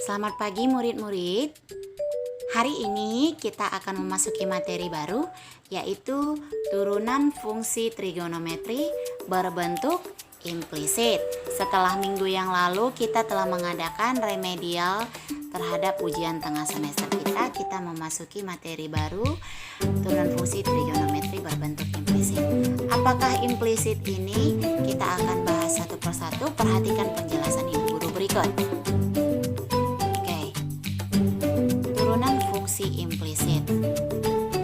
Selamat pagi murid-murid. Hari ini kita akan memasuki materi baru, yaitu turunan fungsi trigonometri berbentuk implisit. Setelah minggu yang lalu kita telah mengadakan remedial terhadap ujian tengah semester kita memasuki materi baru, turunan fungsi trigonometri berbentuk implisit. Apakah implisit ini? Kita akan bahas satu persatu. Perhatikan penjelasan ibu guru berikut. Implisit.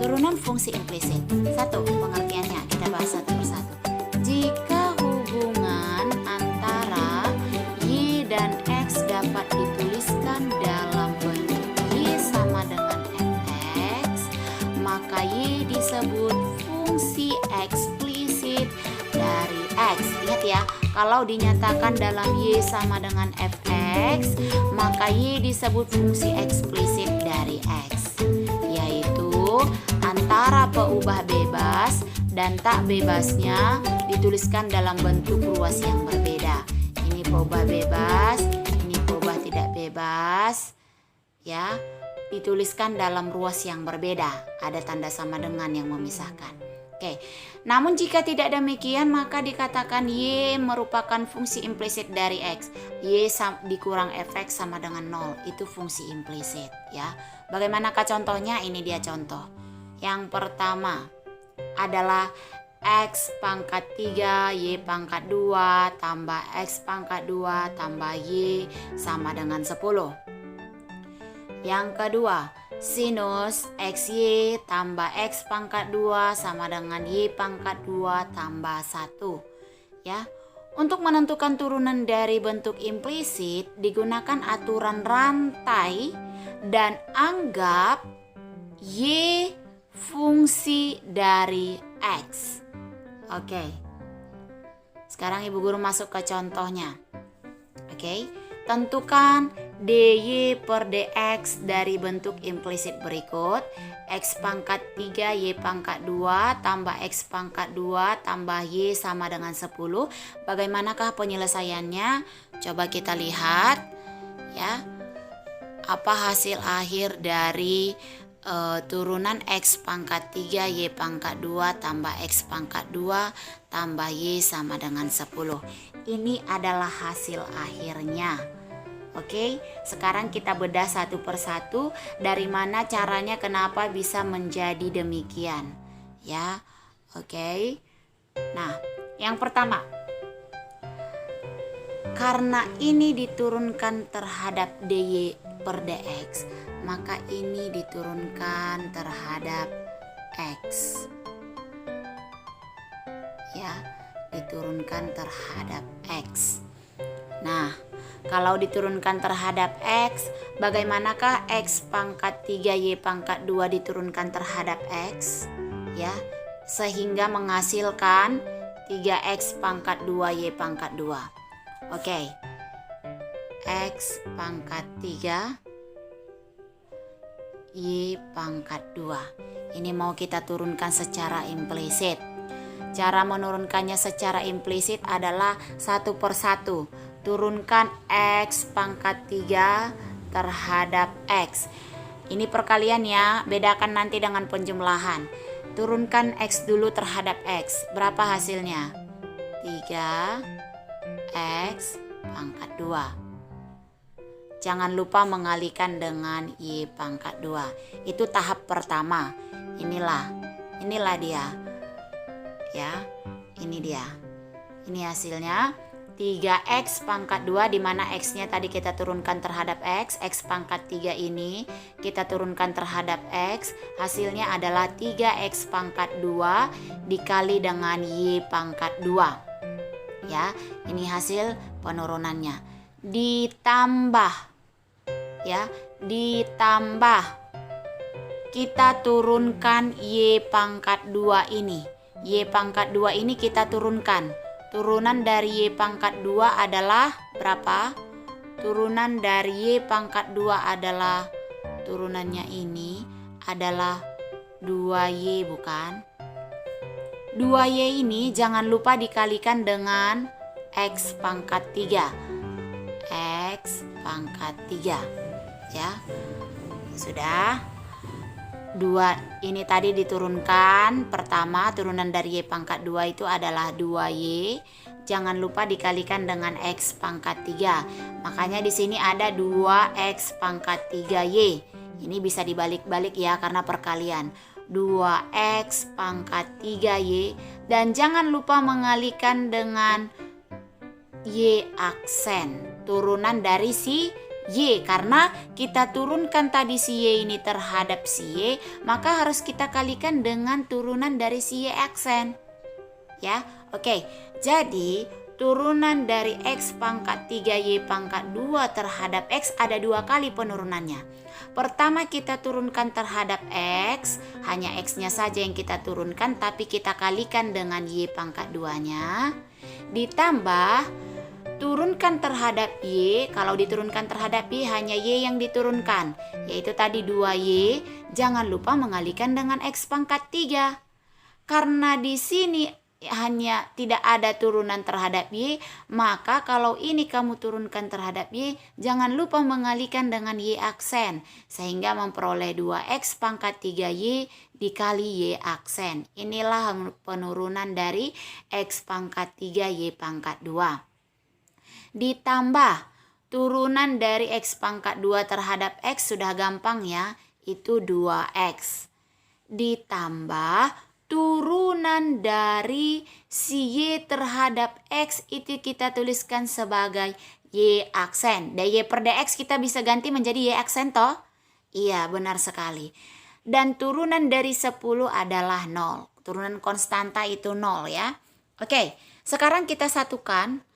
Turunan fungsi implisit. 1. Pengertiannya kita bahas satu persatu. Jika hubungan antara Y dan X dapat dituliskan dalam bentuk Y sama dengan Fx, maka Y disebut fungsi eksplisit dari X. Lihat ya, kalau dinyatakan dalam Y sama dengan Fx, maka Y disebut fungsi eksplisit dari X, yaitu antara peubah bebas dan tak bebasnya dituliskan dalam bentuk ruas yang berbeda. Ini peubah bebas, ini peubah tidak bebas, ya, dituliskan dalam ruas yang berbeda. Ada tanda sama dengan yang memisahkan. Oke, namun jika tidak demikian maka dikatakan Y merupakan fungsi implisit dari X. Y dikurang Fx sama dengan 0, itu fungsi implisit ya. Bagaimanakah contohnya? Ini dia contoh. Yang pertama adalah X pangkat 3 Y pangkat 2 tambah X pangkat 2 tambah Y sama dengan 10. Yang kedua, sinus XY tambah X pangkat 2 sama dengan Y pangkat 2 tambah 1. Ya. Untuk menentukan turunan dari bentuk implisit digunakan aturan rantai dan anggap Y fungsi dari X. Oke. Sekarang ibu guru masuk ke contohnya. Oke. Tentukan dy per dx dari bentuk implisit berikut. X pangkat 3 Y pangkat 2 tambah X pangkat 2 tambah Y sama dengan 10. Bagaimanakah penyelesaiannya? Coba kita lihat ya. Apa hasil akhir dari turunan X pangkat 3 Y pangkat 2 tambah X pangkat 2 tambah Y sama dengan 10. Ini adalah hasil akhirnya. Oke, sekarang kita bedah satu persatu dari mana caranya kenapa bisa menjadi demikian. Ya, oke. Nah, yang pertama, karena ini diturunkan terhadap dy per dx, maka ini diturunkan terhadap x. Ya, diturunkan terhadap x. Nah, kalau diturunkan terhadap X, bagaimanakah X pangkat 3 Y pangkat 2 diturunkan terhadap X? Ya, sehingga menghasilkan 3X pangkat 2 Y pangkat 2. Oke. X pangkat 3 Y pangkat 2. Ini mau kita turunkan secara implisit. Cara menurunkannya secara implisit adalah satu persatu. Turunkan X pangkat 3 terhadap X. Ini perkalian ya, bedakan nanti dengan penjumlahan. Turunkan X dulu terhadap X. Berapa hasilnya? 3X pangkat 2. Jangan lupa mengalikan dengan Y pangkat 2. Itu tahap pertama. Inilah dia. Ya, ini dia. Ini hasilnya. 3X pangkat 2 di mana X-nya tadi kita turunkan terhadap X. X pangkat 3 ini kita turunkan terhadap X. Hasilnya adalah 3X pangkat 2 dikali dengan Y pangkat 2. Ya, ini hasil penurunannya. Ditambah kita turunkan Y pangkat 2 ini. Y pangkat 2 ini kita turunkan. Turunan dari Y pangkat 2 adalah berapa? Turunan dari Y pangkat 2 adalah, turunannya ini adalah 2Y bukan? 2Y ini jangan lupa dikalikan dengan X pangkat 3. X pangkat 3. Ya. Sudah. 2 ini tadi diturunkan. Pertama, turunan dari Y pangkat 2 itu adalah 2Y. Jangan lupa dikalikan dengan X pangkat 3. Makanya di sini ada 2X pangkat 3Y. Ini bisa dibalik-balik ya karena perkalian. 2X pangkat 3Y. Dan jangan lupa mengalihkan dengan Y aksen. Turunan dari si Y, karena kita turunkan tadi si Y ini terhadap si Y, maka harus kita kalikan dengan turunan dari si Y aksen. Ya, oke. Jadi turunan dari X pangkat 3Y pangkat 2 terhadap X ada 2 kali penurunannya. Pertama kita turunkan terhadap X, hanya X-nya saja yang kita turunkan, tapi kita kalikan dengan Y pangkat 2-nya. Ditambah turunkan terhadap Y. Kalau diturunkan terhadap Y hanya Y yang diturunkan, yaitu tadi 2Y. Jangan lupa mengalihkan dengan X pangkat 3. Karena di sini hanya tidak ada turunan terhadap Y, maka kalau ini kamu turunkan terhadap Y, jangan lupa mengalihkan dengan Y aksen, sehingga memperoleh 2X pangkat 3Y dikali Y aksen. Inilah penurunan dari X pangkat 3Y pangkat 2. Ditambah turunan dari X pangkat 2 terhadap X sudah gampang ya, itu 2X. Ditambah turunan dari si Y terhadap X itu kita tuliskan sebagai Y aksen. dy per dx kita bisa ganti menjadi Y aksen toh? Iya, benar sekali. Dan turunan dari 10 adalah 0. Turunan konstanta itu 0 ya. Oke, sekarang kita satukan.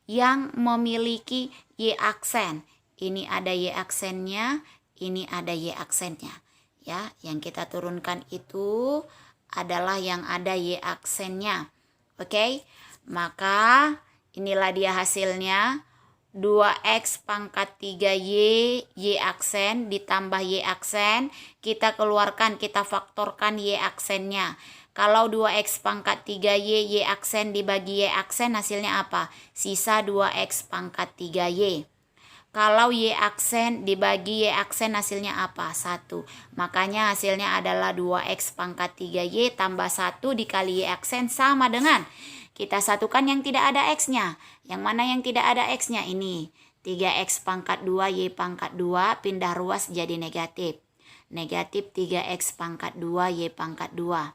Yang memiliki Y aksen. Ini ada Y aksennya, ini ada Y aksennya. Ya, yang kita turunkan itu adalah yang ada Y aksennya. Oke, maka inilah dia hasilnya. 2X pangkat 3Y, Y aksen ditambah Y aksen. Kita keluarkan, kita faktorkan Y aksennya. Kalau 2X pangkat 3Y, Y aksen dibagi Y aksen hasilnya apa? Sisa 2X pangkat 3Y. Kalau Y aksen dibagi Y aksen hasilnya apa? 1. Makanya hasilnya adalah 2X pangkat 3Y tambah 1 dikali Y aksen sama dengan, kita satukan yang tidak ada X-nya. Yang mana yang tidak ada X-nya? Ini 3X pangkat 2 Y pangkat 2 pindah ruas jadi negatif. Negatif 3X pangkat 2 Y pangkat 2.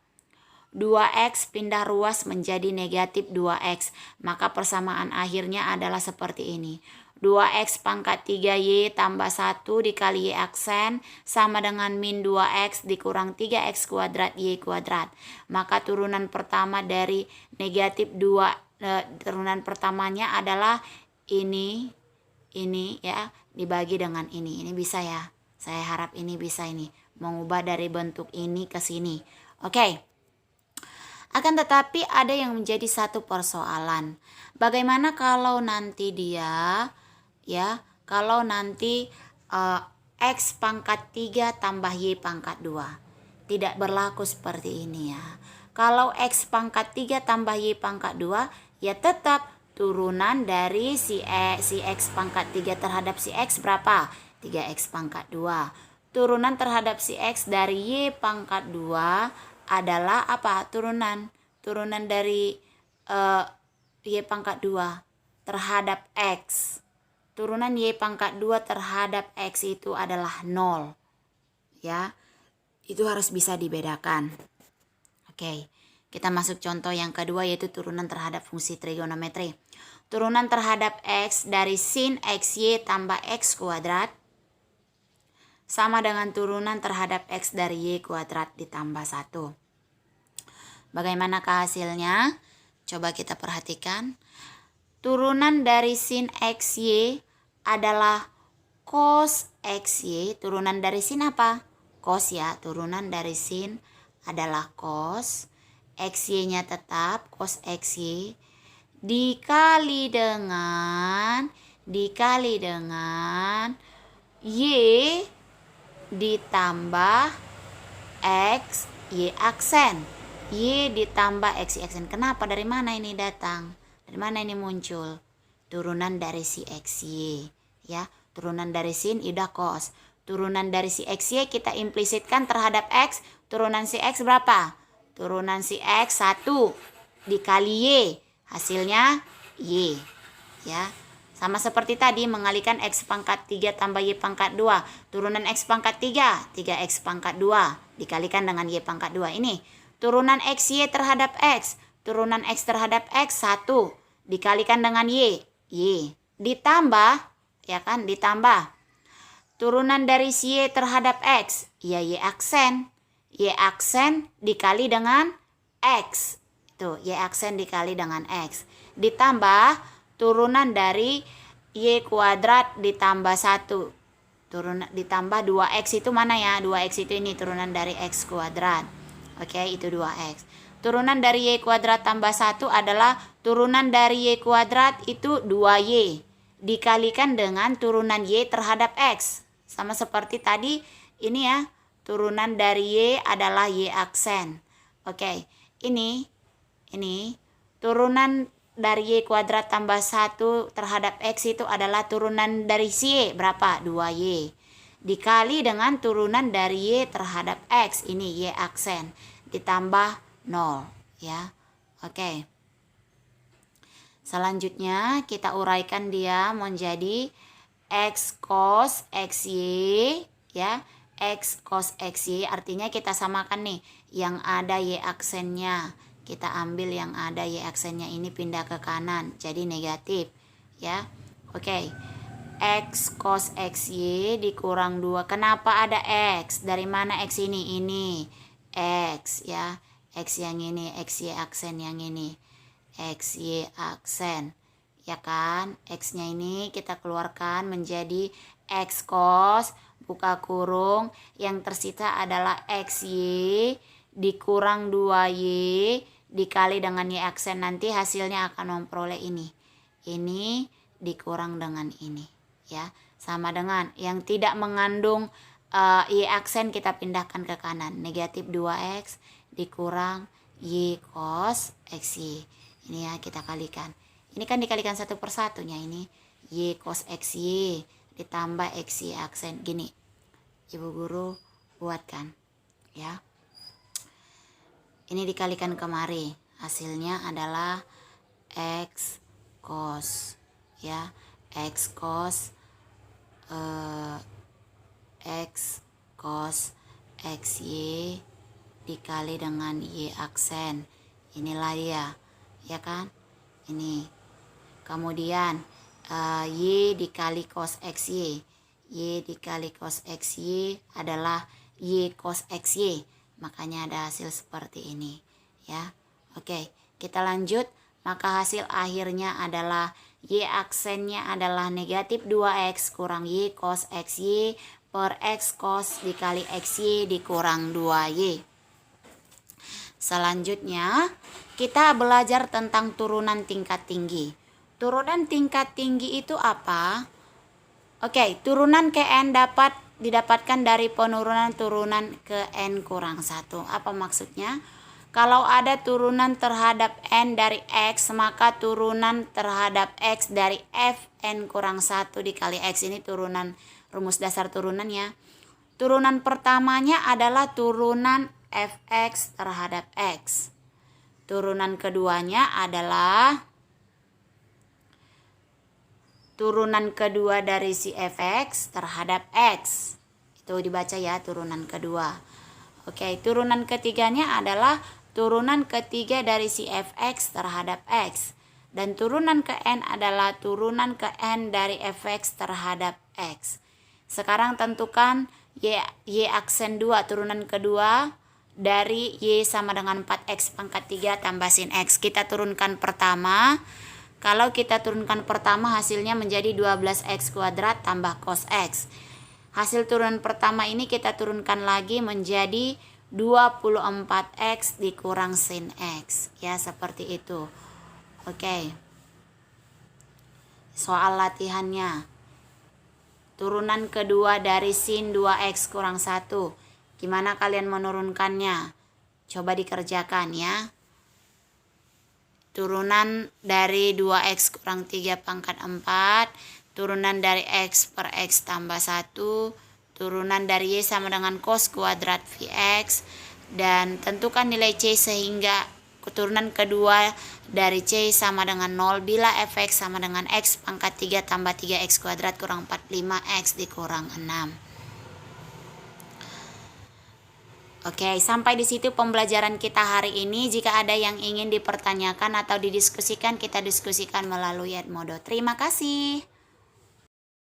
2X pindah ruas menjadi negatif 2X. Maka persamaan akhirnya adalah seperti ini. 2X pangkat 3Y tambah 1 dikali Y aksen sama dengan min 2X dikurang 3X kuadrat Y kuadrat. Maka turunan pertama dari negatif 2, turunan pertamanya adalah ini ya, dibagi dengan ini. Ini bisa ya. Saya harap ini bisa ini. Mengubah dari bentuk ini ke sini. Oke. Akan tetapi ada yang menjadi satu persoalan. Bagaimana kalau nanti dia ya, kalau nanti X pangkat 3 tambah Y pangkat 2. Tidak berlaku seperti ini ya. Kalau X pangkat 3 tambah Y pangkat 2, ya tetap turunan dari si X pangkat 3 terhadap si X berapa? 3X pangkat 2. Turunan terhadap si X dari Y pangkat 2 adalah apa? Turunan dari Y pangkat 2 terhadap X. Turunan Y pangkat 2 terhadap X itu adalah 0. Ya, itu harus bisa dibedakan. Oke, kita masuk contoh yang kedua, yaitu turunan terhadap fungsi trigonometri. Turunan terhadap X dari sin XY tambah X kuadrat sama dengan turunan terhadap X dari Y kuadrat ditambah 1. Bagaimanakah hasilnya? Coba kita perhatikan. Turunan dari sin XY adalah cos XY. Turunan dari sin apa? Cos ya. Turunan dari sin adalah cos. XY-nya tetap cos XY. Dikali dengan Y ditambah X Y aksen. Y ditambah X Y aksen. Kenapa? Dari mana ini datang? Dari mana ini muncul? turunan dari si XY. Ya, turunan dari sin udah cos. Turunan dari si XY kita implisitkan terhadap X. Turunan si X berapa? Turunan si X 1 dikali Y. Hasilnya Y. Ya, sama seperti tadi mengalikan X pangkat 3 tambah Y pangkat 2. Turunan X pangkat 3, 3X pangkat 2 dikalikan dengan Y pangkat 2. Ini turunan XY terhadap X. Turunan X terhadap X 1 dikalikan dengan Y. Y. Ditambah, ya kan, ditambah turunan dari si Y terhadap X, ya Y aksen. Y aksen dikali dengan X. Tuh, Y aksen dikali dengan X. Ditambah turunan dari Y kuadrat ditambah 1. Ditambah 2X itu mana ya? 2X itu ini turunan dari X kuadrat. Oke, itu 2X. Turunan dari Y kuadrat tambah 1 adalah turunan dari Y kuadrat itu 2Y. Dikalikan dengan turunan Y terhadap X. Sama seperti tadi, ini ya, turunan dari Y adalah Y aksen. Oke, ini turunan dari Y kuadrat tambah 1 terhadap X itu adalah turunan dari si Y. Berapa? 2Y. Dikali dengan turunan dari Y terhadap X. Ini Y aksen. Ditambah 0. Ya, oke. Selanjutnya kita uraikan dia menjadi X cos XY, ya. X cos XY artinya kita samakan nih yang ada Y aksennya. Kita ambil yang ada Y aksennya ini pindah ke kanan jadi negatif, ya. Oke. X cos XY dikurang 2. Kenapa ada X? Dari mana X ini? Ini X, ya. X yang ini, XY aksen yang ini. XY aksen. Ya kan, X-nya ini kita keluarkan menjadi X cos, buka kurung, yang tersisa adalah XY dikurang 2Y dikali dengan Y aksen. Nanti hasilnya akan memperoleh ini. Ini dikurang dengan ini. Ya, sama dengan yang tidak mengandung Y aksen kita pindahkan ke kanan. Negatif 2X dikurang Y cos XY. Ini ya kita kalikan. Ini kan dikalikan satu persatunya ini. Y cos XY ditambah XY aksen. Gini. Ibu guru buatkan. Ya. Ini dikalikan kemari. Hasilnya adalah X cos. Ya. X cos XY dikali dengan Y aksen. Inilah dia. Ya kan? Ini. Kemudian Y dikali cos XY. Y dikali cos XY adalah Y cos XY. Makanya ada hasil seperti ini. Ya. Oke, kita lanjut. Maka hasil akhirnya adalah Y aksennya adalah negatif 2X kurang Y cos XY per X cos dikali XY dikurang 2Y. Selanjutnya, kita belajar tentang turunan tingkat tinggi. Turunan tingkat tinggi itu apa? Oke, turunan ke N dapat didapatkan dari penurunan turunan ke N kurang 1. Apa maksudnya? Kalau ada turunan terhadap N dari X, maka turunan terhadap X dari F N kurang 1 dikali X. Ini turunan, rumus dasar turunannya. Turunan pertamanya adalah turunan Fx terhadap X. Turunan keduanya adalah turunan kedua dari si Fx terhadap X. Itu dibaca ya, turunan kedua. Oke, turunan ketiganya adalah turunan ketiga dari si Fx terhadap X. Dan turunan ke N adalah turunan ke N dari Fx terhadap X. Sekarang tentukan Y aksen 2, turunan kedua dari Y sama dengan 4X pangkat 3 tambah sin X. Kita turunkan pertama. Kalau kita turunkan pertama hasilnya menjadi 12X kuadrat tambah cos X. Hasil turunan pertama ini kita turunkan lagi menjadi 24X dikurang sin X. Ya, seperti itu. Oke. Soal latihannya. Turunan kedua dari sin 2X kurang 1. Gimana kalian menurunkannya? Coba dikerjakan ya. turunan dari 2x kurang 3 pangkat 4, turunan dari x per x tambah 1, turunan dari y sama dengan cos kuadrat Vx, dan tentukan nilai c sehingga turunan kedua dari c sama dengan 0 bila fx sama dengan x pangkat 3 tambah 3x kuadrat kurang 45x dikurang 6. Oke, sampai di situ pembelajaran kita hari ini. Jika ada yang ingin dipertanyakan atau didiskusikan, kita diskusikan melalui Edmodo. Terima kasih.